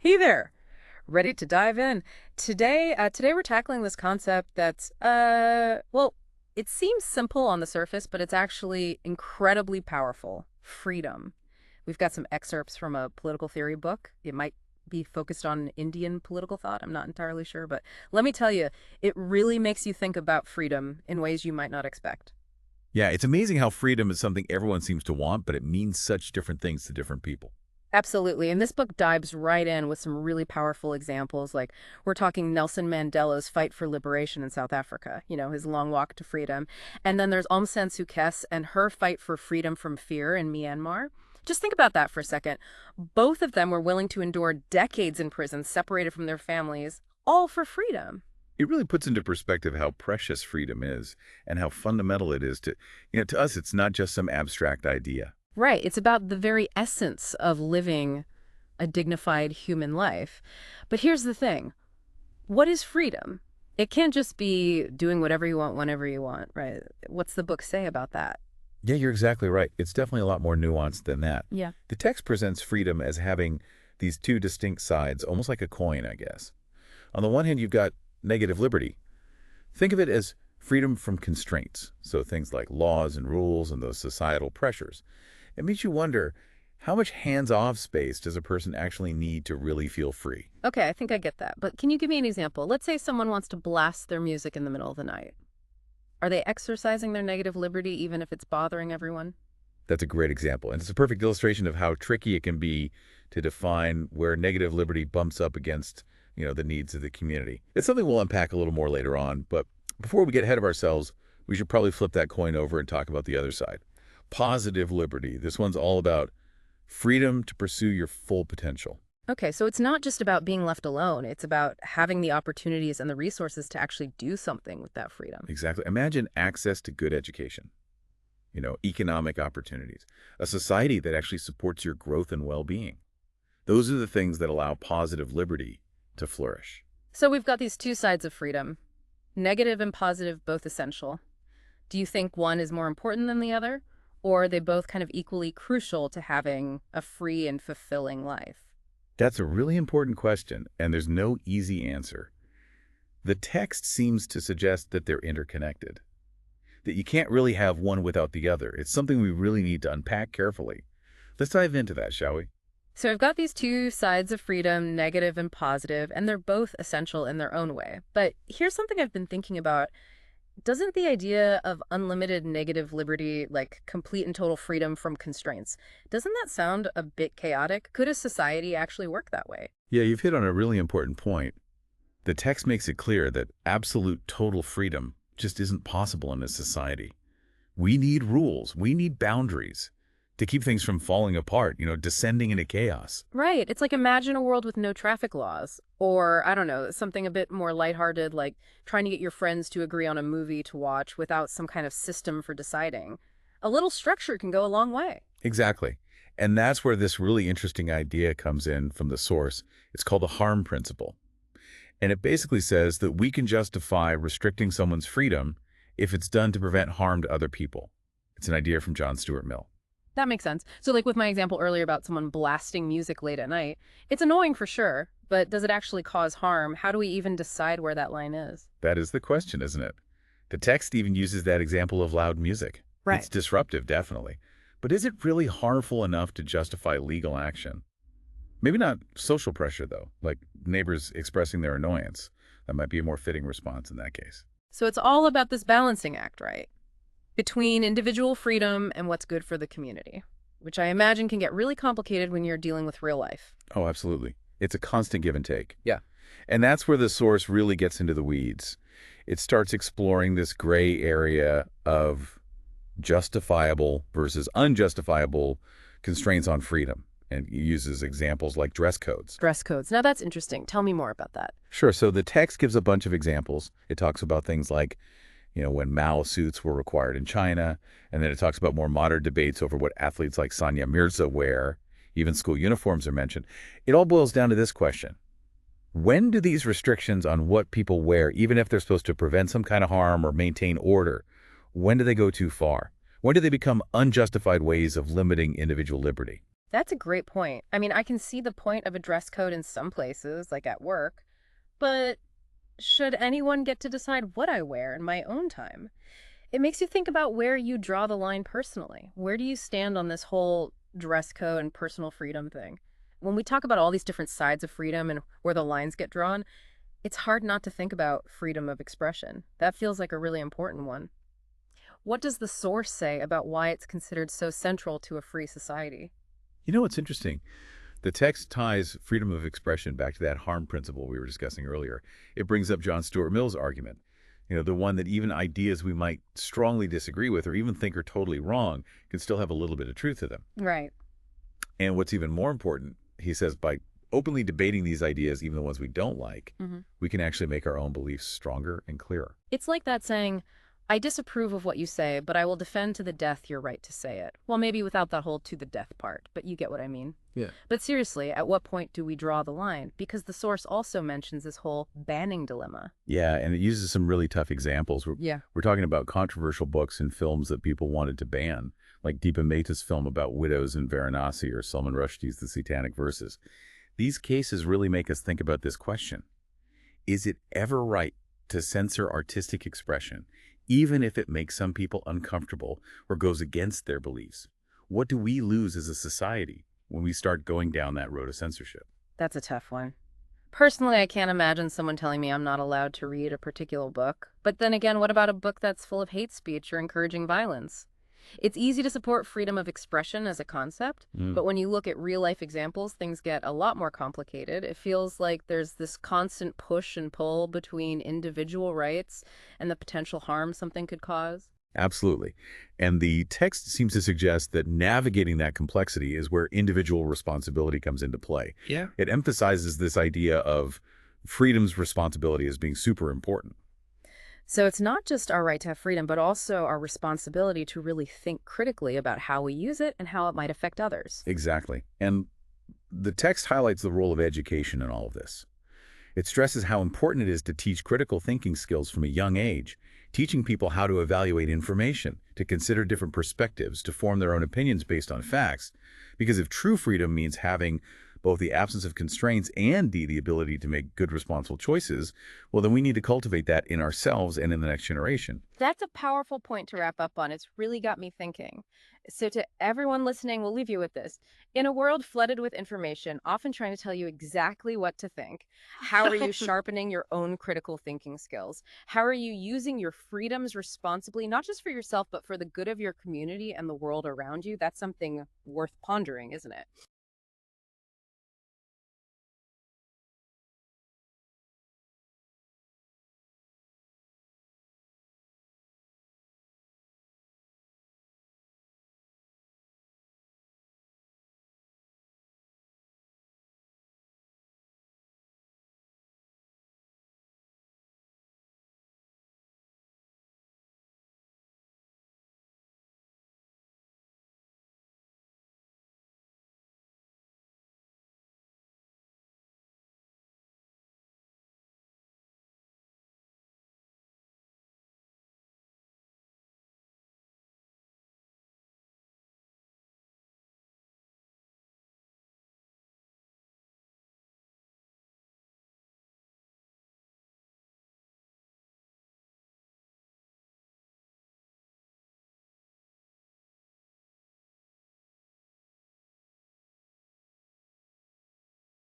Hey there. Ready to dive in. Today we're tackling this concept that's well, it seems simple on the surface, but it's actually incredibly powerful. Freedom. We've got some excerpts from a political theory book. It might be focused on Indian political thought. I'm not entirely sure, but let me tell you, it really makes you think about freedom in ways you might not expect. Yeah, it's amazing how freedom is something everyone seems to want, but it means such different things to different people. Absolutely. And this book dives right in with some really powerful examples. Like, we're talking Nelson Mandela's fight for liberation in South Africa, his long walk to freedom. And then there's Aung San Suu Kyi and her fight for freedom from fear in Myanmar. Just think about that for a second. Both of them were willing to endure decades in prison, separated from their families, all for freedom. It really puts into perspective how precious freedom is and how fundamental it is to us, it's not just some abstract idea. Right. It's about the very essence of living a dignified human life. But here's the thing. What is freedom? It can't just be doing whatever you want whenever you want, right? What's the book say about that? Yeah, you're exactly right. It's definitely a lot more nuanced than that. Yeah. The text presents freedom as having these two distinct sides, almost like a coin, I guess. On the one hand, you've got negative liberty. Think of it as freedom from constraints, so things like laws and rules and those societal pressures. It makes you wonder, how much hands-off space does a person actually need to really feel free? Okay, I think I get that. But can you give me an example? Let's say someone wants to blast their music in the middle of the night. Are they exercising their negative liberty even if it's bothering everyone? That's a great example, and it's a perfect illustration of how tricky it can be to define where negative liberty bumps up against, the needs of the community. It's something we'll unpack a little more later on, but before we get ahead of ourselves, we should probably flip that coin over and talk about the other side. Positive liberty. This one's all about freedom to pursue your full potential. Okay, so it's not just about being left alone. It's about having the opportunities and the resources to actually do something with that freedom. Exactly. Imagine access to good education, economic opportunities, a society that actually supports your growth and well-being. Those are the things that allow positive liberty to flourish. So we've got these two sides of freedom, negative and positive, both essential. Do you think one is more important than the other? Or are they both kind of equally crucial to having a free and fulfilling life? That's a really important question, and there's no easy answer. The text seems to suggest that they're interconnected, that you can't really have one without the other. It's something we really need to unpack carefully. Let's dive into that, shall we? So I've got these two sides of freedom, negative and positive, and they're both essential in their own way. But here's something I've been thinking about. Doesn't the idea of unlimited negative liberty, like complete and total freedom from constraints, doesn't that sound a bit chaotic? Could a society actually work that way? Yeah, you've hit on a really important point. The text makes it clear that absolute total freedom just isn't possible in a society. We need rules. We need boundaries to keep things from falling apart, descending into chaos. Right. It's like imagine a world with no traffic laws. Or, I don't know, something a bit more lighthearted, like trying to get your friends to agree on a movie to watch without some kind of system for deciding. A little structure can go a long way. Exactly. And that's where this really interesting idea comes in from the source. It's called the harm principle. And it basically says that we can justify restricting someone's freedom if it's done to prevent harm to other people. It's an idea from John Stuart Mill. That makes sense. So like with my example earlier about someone blasting music late at night, it's annoying for sure, but does it actually cause harm? How do we even decide where that line is? That is the question, isn't it? The text even uses that example of loud music. Right. It's disruptive, definitely. But is it really harmful enough to justify legal action? Maybe not social pressure, though, like neighbors expressing their annoyance. That might be a more fitting response in that case. So it's all about this balancing act, right? Between individual freedom and what's good for the community, which I imagine can get really complicated when you're dealing with real life. Oh, absolutely. It's a constant give and take. Yeah. And that's where the source really gets into the weeds. It starts exploring this gray area of justifiable versus unjustifiable constraints on freedom. And it uses examples like dress codes. Dress codes. Now that's interesting. Tell me more about that. Sure. So the text gives a bunch of examples. It talks about things like, when Mao suits were required in China. And then it talks about more modern debates over what athletes like Sania Mirza wear. Even school uniforms are mentioned. It all boils down to this question. When do these restrictions on what people wear, even if they're supposed to prevent some kind of harm or maintain order, when do they go too far? When do they become unjustified ways of limiting individual liberty? That's a great point. I mean, I can see the point of a dress code in some places, like at work, but should anyone get to decide what I wear in my own time? It makes you think about where you draw the line personally. Where do you stand on this whole dress code and personal freedom thing? When we talk about all these different sides of freedom and where the lines get drawn, it's hard not to think about freedom of expression. That feels like a really important one. What does the source say about why it's considered so central to a free society? You know what's interesting? The text ties freedom of expression back to that harm principle we were discussing earlier. It brings up John Stuart Mill's argument, the one that even ideas we might strongly disagree with or even think are totally wrong can still have a little bit of truth to them. Right. And what's even more important, he says, by openly debating these ideas, even the ones we don't like, Hmm. we can actually make our own beliefs stronger and clearer. It's like that saying, I disapprove of what you say, but I will defend to the death your right to say it. Well, maybe without that whole to the death part, but you get what I mean. Yeah. But seriously, at what point do we draw the line? Because the source also mentions this whole banning dilemma. Yeah, and it uses some really tough examples. Yeah. We're talking about controversial books and films that people wanted to ban, like Deepa Mehta's film about widows in Varanasi or Salman Rushdie's The Satanic Verses. These cases really make us think about this question. Is it ever right to censor artistic expression, even if it makes some people uncomfortable or goes against their beliefs? What do we lose as a society when we start going down that road of censorship? That's a tough one. Personally, I can't imagine someone telling me I'm not allowed to read a particular book. But then again, what about a book that's full of hate speech or encouraging violence? It's easy to support freedom of expression as a concept, Mm. but when you look at real life examples, things get a lot more complicated. It feels like there's this constant push and pull between individual rights and the potential harm something could cause. Absolutely. And the text seems to suggest that navigating that complexity is where individual responsibility comes into play. Yeah. It emphasizes this idea of freedom's responsibility as being super important. So it's not just our right to have freedom, but also our responsibility to really think critically about how we use it and how it might affect others. Exactly. And the text highlights the role of education in all of this. It stresses how important it is to teach critical thinking skills from a young age, teaching people how to evaluate information, to consider different perspectives, to form their own opinions based on facts. Because if true freedom means having both the absence of constraints and the ability to make good, responsible choices, well, then we need to cultivate that in ourselves and in the next generation. That's a powerful point to wrap up on. It's really got me thinking. So, to everyone listening, we'll leave you with this. In a world flooded with information, often trying to tell you exactly what to think, how are you sharpening your own critical thinking skills? How are you using your freedoms responsibly, not just for yourself, but for the good of your community and the world around you? That's something worth pondering, isn't it?